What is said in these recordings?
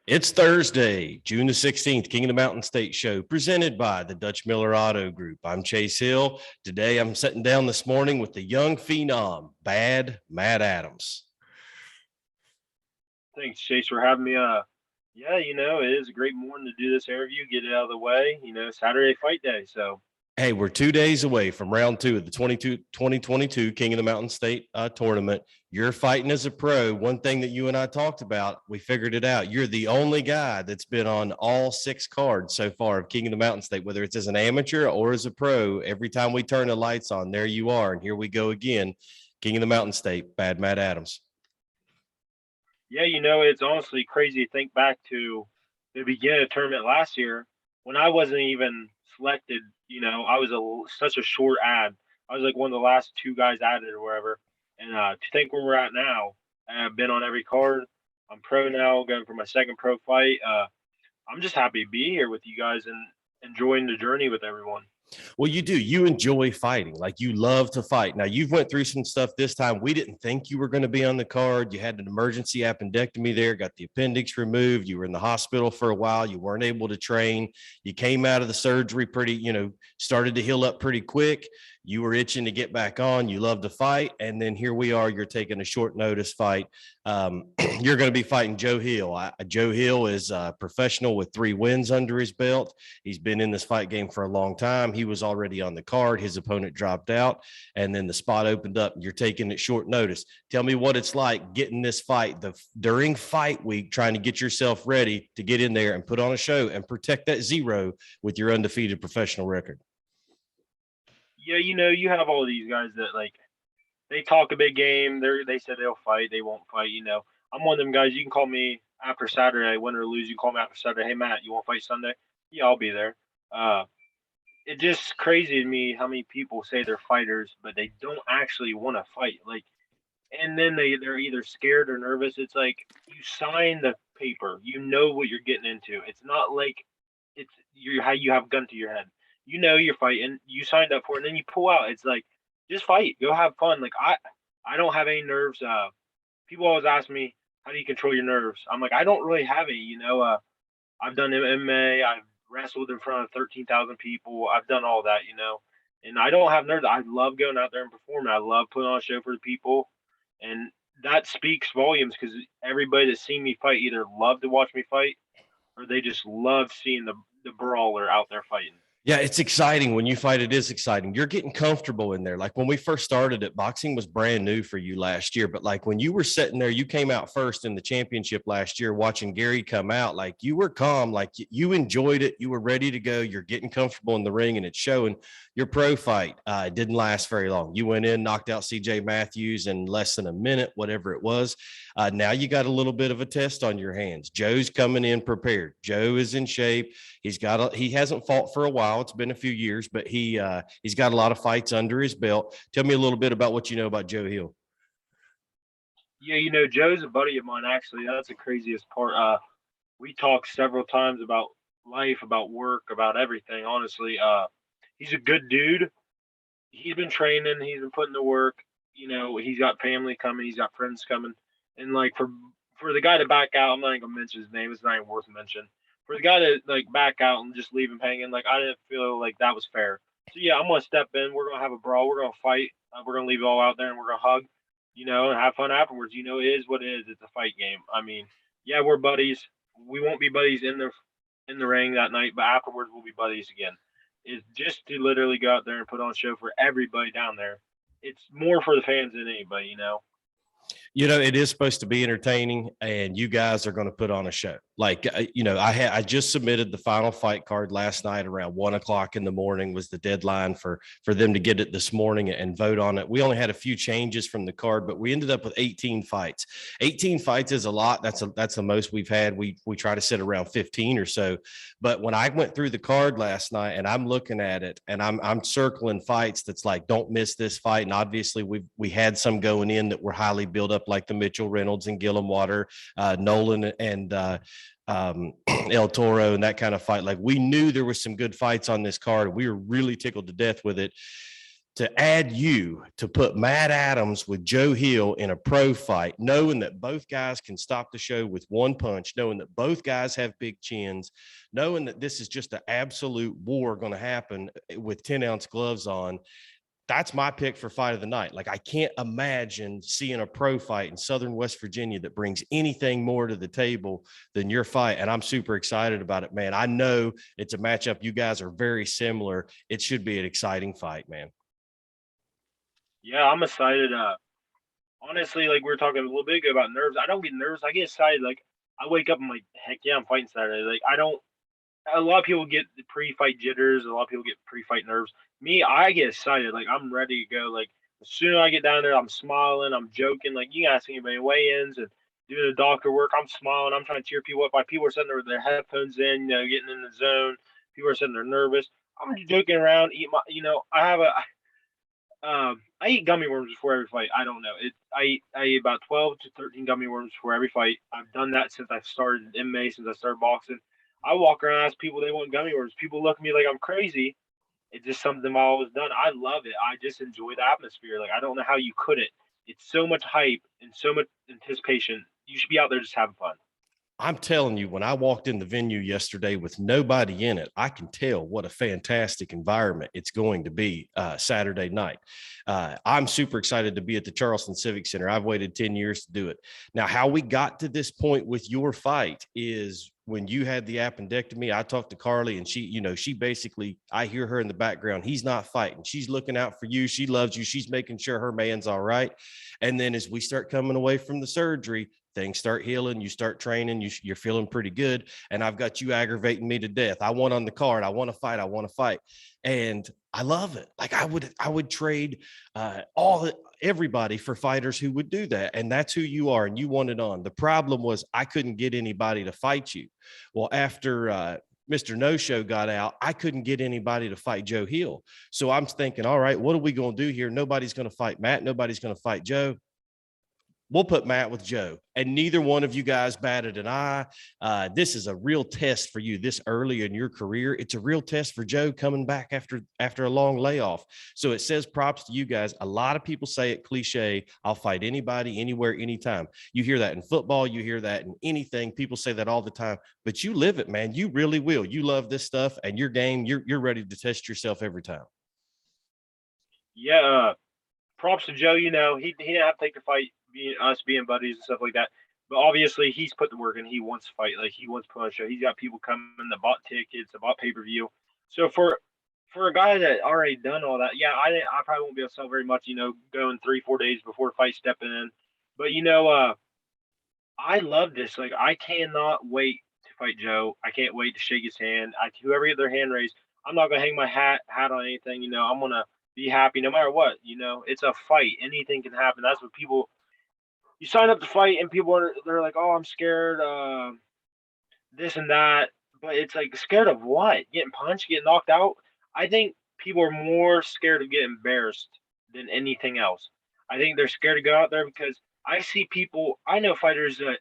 It's Thursday, June the 16th, King of the Mountain State Show, presented by the Dutch Miller Auto Group. I'm Chase Hill. Today, I'm sitting down this morning with the young phenom, Bad Matt Adams. Thanks, Chase, for having me. Yeah, it is a great morning to do this interview, get it out of the way. Saturday fight day. So, Hey, we're 2 days away from round two of the 2022 King of the Mountain State tournament. You're fighting as a pro. One thing that you and I talked about, we figured it out. You're the only guy that's been on all 6 cards so far of King of the Mountain State, whether it's as an amateur or as a pro. Every time we turn the lights on, there you are. And here we go again. King of the Mountain State, Bad Matt Adams. yeah, it's honestly crazy to think back to the beginning of the tournament last year when I wasn't even selected. I was such a short ad. I was like one of the last 2 guys added or wherever. And to think where we're at now, I've been on every card. I'm pro now, going for my second pro fight. I'm just happy to be here with you guys and enjoying the journey with everyone. Well, you do. You enjoy fighting. Like you love to fight. Now you've went through some stuff this time. We didn't think you were going to be on the card. You had an emergency appendectomy there, got the appendix removed. You were in the hospital for a while. You weren't able to train. You came out of the surgery started to heal up pretty quick. You were itching to get back on. You love to fight. And then here we are. You're taking a short notice fight. You're going to be fighting Joe Hill. Joe Hill is a professional with 3 wins under his belt. He's been in this fight game for a long time. He was already on the card. His opponent dropped out, and then the spot opened up. You're taking it short notice. Tell me what it's like getting this fight during fight week, trying to get yourself ready to get in there and put on a show and protect that 0 with your undefeated professional record. Yeah, you have all these guys that they talk a big game. They said they'll fight, they won't fight. I'm one of them guys. You can call me after Saturday, win or lose. You can call me after Saturday. Hey Matt, you want to fight Sunday? Yeah, I'll be there. It's just crazy to me how many people say they're fighters, but they don't actually want to fight. And then they're either scared or nervous. It's like you sign the paper, you know what you're getting into. It's not like it's how you have a gun to your head. You're fighting, you signed up for it, and then you pull out. It's like just fight, go have fun. I don't have any nerves. People always ask me, how do you control your nerves? I'm like, I don't really have any. I've done MMA, I've wrestled in front of 13,000 people, I've done all that. And I don't have nerves. I love going out there and performing. I love putting on a show for the people, and that speaks volumes because everybody that's seen me fight either love to watch me fight or they just love seeing the brawler out there fighting. Yeah, it's exciting when you fight. It is exciting. You're getting comfortable in there. Like when we first started it, boxing was brand new for you last year. But like when you were sitting there, you came out first in the championship last year, watching Gary come out, like you were calm, like you enjoyed it. You were ready to go. You're getting comfortable in the ring and it's showing. Your pro fight didn't last very long. You went in, knocked out CJ Matthews in less than a minute, whatever it was. Now you got a little bit of a test on your hands. Joe's coming in prepared. Joe is in shape. He hasn't fought for a while. It's been a few years, but he's got a lot of fights under his belt. Tell me a little bit about what you know about Joe Hill. Yeah, Joe's a buddy of mine. Actually, that's the craziest part. We talked several times about life, about work, about everything. Honestly, he's a good dude. He's been training. He's been putting the work. He's got family coming. He's got friends coming. And for the guy to back out, I'm not even gonna mention his name. It's not even worth mentioning. For the guy to back out and just leave him hanging, I didn't feel like that was fair. So yeah, I'm gonna step in. We're gonna have a brawl. We're gonna fight. We're gonna leave it all out there and we're gonna hug. And have fun afterwards. It is what it is. It's a fight game. I mean, yeah, we're buddies. We won't be buddies in the ring that night, but afterwards we'll be buddies again. Is just to literally go out there and put on a show for everybody down there. It's more for the fans than anybody. It is supposed to be entertaining, and you guys are going to put on a show. I just submitted the final fight card last night around 1:00 in the morning was the deadline for them to get it this morning and vote on it. We only had a few changes from the card, but we ended up with 18 fights. 18 fights is a lot. That's the most we've had. We try to sit around 15 or so. But when I went through the card last night and I'm looking at it and I'm circling fights that's like, don't miss this fight. And obviously we had some going in that were highly built up, like the Mitchell Reynolds and Gillum Water, Nolan and El Toro and that kind of fight. Like we knew there was some good fights on this card. We were really tickled to death with it. to add you to put Matt Adams with Joe Hill in a pro fight, knowing that both guys can stop the show with one punch, knowing that both guys have big chins, knowing that this is just an absolute war going to happen with 10-ounce gloves on. That's my pick for fight of the night. Like, I can't imagine seeing a pro fight in Southern West Virginia that brings anything more to the table than your fight. And I'm super excited about it, man. I know it's a matchup. You guys are very similar. It should be an exciting fight, man. Yeah, I'm excited. Honestly, like we were talking a little bit ago about nerves. I don't get nervous. I get excited. Like I wake up, I'm like, heck yeah, I'm fighting Saturday. Like I don't. A lot of people get the pre-fight jitters. A lot of people get pre-fight nerves. Me, I get excited. Like I'm ready to go. Like as soon as I get down there, I'm smiling. I'm joking. Like you can ask anybody weigh-ins and doing the doctor work. I'm smiling. I'm trying to cheer people up. Like people are sitting there with their headphones in, getting in the zone. People are sitting there nervous. I'm just joking around. I have a I eat gummy worms before every fight. I don't know. I eat about 12 to 13 gummy worms before every fight. I've done that since I started MMA, since I started boxing. I walk around and ask people they want gummy worms. People look at me like I'm crazy. It's just something I've always done. I love it. I just enjoy the atmosphere. Like I don't know how you couldn't. It's so much hype and so much anticipation. You should be out there just having fun. I'm telling you, when I walked in the venue yesterday with nobody in it, I can tell what a fantastic environment it's going to be Saturday night. I'm super excited to be at the Charleston Civic Center. I've waited 10 years to do it. Now, how we got to this point with your fight is when you had the appendectomy. I talked to Carly and she basically, I hear her in the background. He's not fighting. She's looking out for you. She loves you. She's making sure her man's all right. And then as we start coming away from the surgery, things start healing, you start training, you're feeling pretty good. And I've got you aggravating me to death. I want on the card. I want to fight. And I love it. Like I would trade everybody for fighters who would do that. And that's who you are. And you want it on. The problem was I couldn't get anybody to fight you. Well, after Mr. No Show got out, I couldn't get anybody to fight Joe Hill. So I'm thinking, all right, what are we going to do here? Nobody's going to fight Matt. Nobody's going to fight Joe. We'll put Matt with Joe, and neither one of you guys batted an eye. This is a real test for you this early in your career. It's a real test for Joe coming back after a long layoff. So it says props to you guys. A lot of people say it cliche, I'll fight anybody, anywhere, anytime. You hear that in football. You hear that in anything. People say that all the time, but you live it, man. You really will. You love this stuff, and your game, you're ready to test yourself every time. Yeah, props to Joe. He didn't have to take the fight, being buddies and stuff like that. But obviously, he's put the work in. He wants to fight. Like he wants to put on a show. He's got people coming that bought tickets, that bought pay per view. So for a guy that already done all that, yeah, I probably won't be able to sell very much. Going 3-4 days before the fight stepping in. But I love this. Like I cannot wait to fight Joe. I can't wait to shake his hand. Whoever get their hand raised, I'm not gonna hang my hat on anything. I'm gonna be happy no matter what. It's a fight. Anything can happen. That's what people. You sign up to fight, and they're like, "Oh, I'm scared, this and that." But it's like scared of what? Getting punched, getting knocked out. I think people are more scared of getting embarrassed than anything else. I think they're scared to go out there because I see people. I know fighters that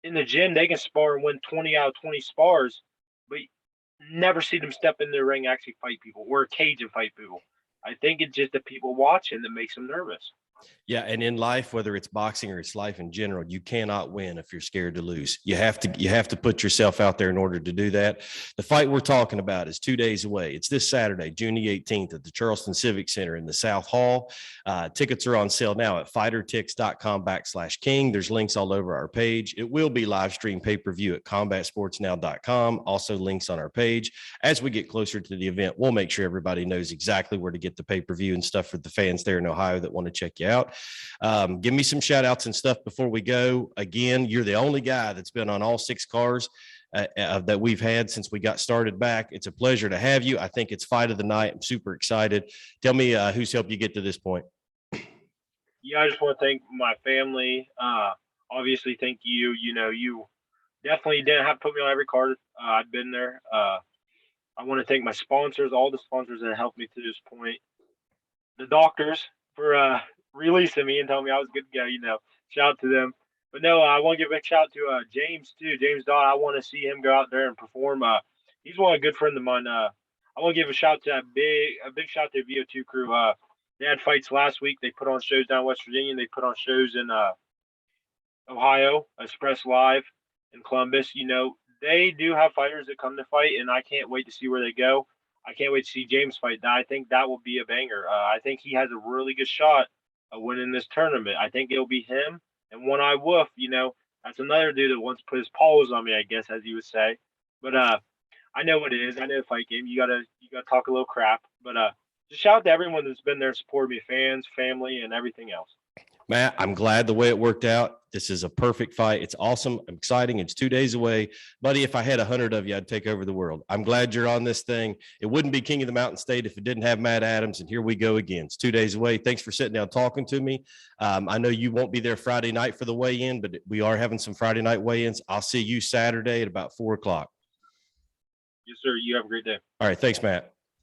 in the gym they can spar and win 20 out of 20 spars, but never see them step in the ring actually fight people or a cage and fight people. I think it's just the people watching that makes them nervous. Yeah, and in life, whether it's boxing or it's life in general, you cannot win if you're scared to lose. You have to put yourself out there in order to do that. The fight we're talking about is 2 days away. It's this Saturday, June the 18th at the Charleston Civic Center in the South Hall. Tickets are on sale now at fightertix.com/king. There's links all over our page. It will be live stream pay-per-view at combatsportsnow.com. Also links on our page. As we get closer to the event, we'll make sure everybody knows exactly where to get the pay-per-view and stuff for the fans there in Ohio that want to check you out. Give me some shout outs and stuff before we go. Again, you're the only guy that's been on all 6 cars that we've had since we got started back. It's a pleasure to have you. I think it's fight of the night. I'm super excited. Tell me who's helped you get to this point. Yeah, I just want to thank my family. Obviously, thank you. You definitely didn't have to put me on every card. I've been there. I want to thank my sponsors, all the sponsors that helped me to this point. The doctors for releasing me and telling me I was good to go. Shout out to them. But no, I want to give a big shout out to James too. James Dodd. I want to see him go out there and perform. He's one a good friend of mine. I want to give a shout to a big shout to the VO2 crew. They had fights last week. They put on shows down in West Virginia. And they put on shows in Ohio, Express Live in Columbus. You know, they do have fighters that come to fight, and I can't wait to see where they go. I can't wait to see James fight. I think that will be a banger. I think he has a really good shot of winning this tournament. I think it'll be him and One Eye Wolf. You know, that's another dude that wants to put his paws on me, I guess, as you would say. But I know what it is. I know the fight game. You gotta talk a little crap. But just shout out to everyone that's been there supporting me, fans, family, and everything else. Matt, I'm glad the way it worked out. This is a perfect fight. It's awesome. I'm exciting. It's 2 days away. Buddy, if I had 100 of you, I'd take over the world. I'm glad you're on this thing. It wouldn't be King of the Mountain State if it didn't have Matt Adams. And here we go again. It's 2 days away. Thanks for sitting down talking to me. I know you won't be there Friday night for the weigh-in, but we are having some Friday night weigh-ins. I'll see you Saturday at about 4 o'clock. Yes, sir. You have a great day. All right. Thanks, Matt.